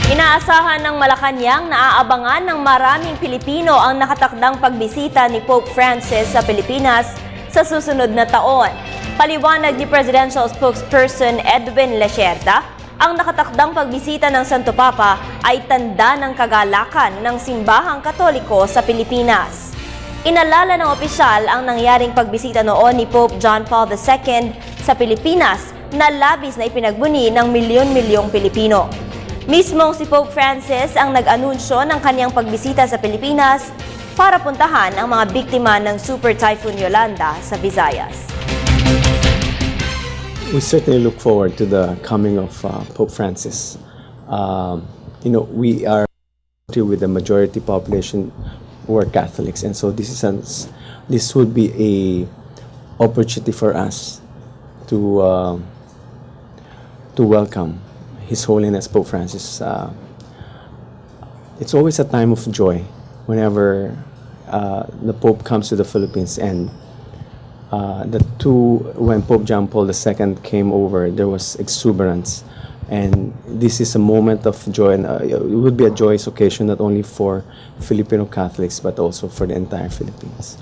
Inaasahan ng Malacanang na aabangan ng maraming Pilipino ang nakatakdang pagbisita ni Pope Francis sa Pilipinas sa susunod na taon. Paliwanag ni Presidential Spokesperson Edwin Lecerda, ang nakatakdang pagbisita ng Santo Papa ay tanda ng kagalakan ng simbahang Katoliko sa Pilipinas. Inalala ng opisyal ang nangyaring pagbisita noon ni Pope John Paul II sa Pilipinas na labis na ipinagbuni ng milyon-milyong Pilipino. Mismong si Pope Francis ang nag-anunsyo ng kanyang pagbisita sa Pilipinas para puntahan ang mga biktima ng Super Typhoon Yolanda sa Visayas. We certainly look forward to the coming of Pope Francis. We are with the majority population who are Catholics, and so this would be a opportunity for us to welcome His Holiness Pope Francis. It's always a time of joy whenever the Pope comes to the Philippines, and when Pope John Paul II came over, there was exuberance, and this is a moment of joy, and it would be a joyous occasion not only for Filipino Catholics but also for the entire Philippines.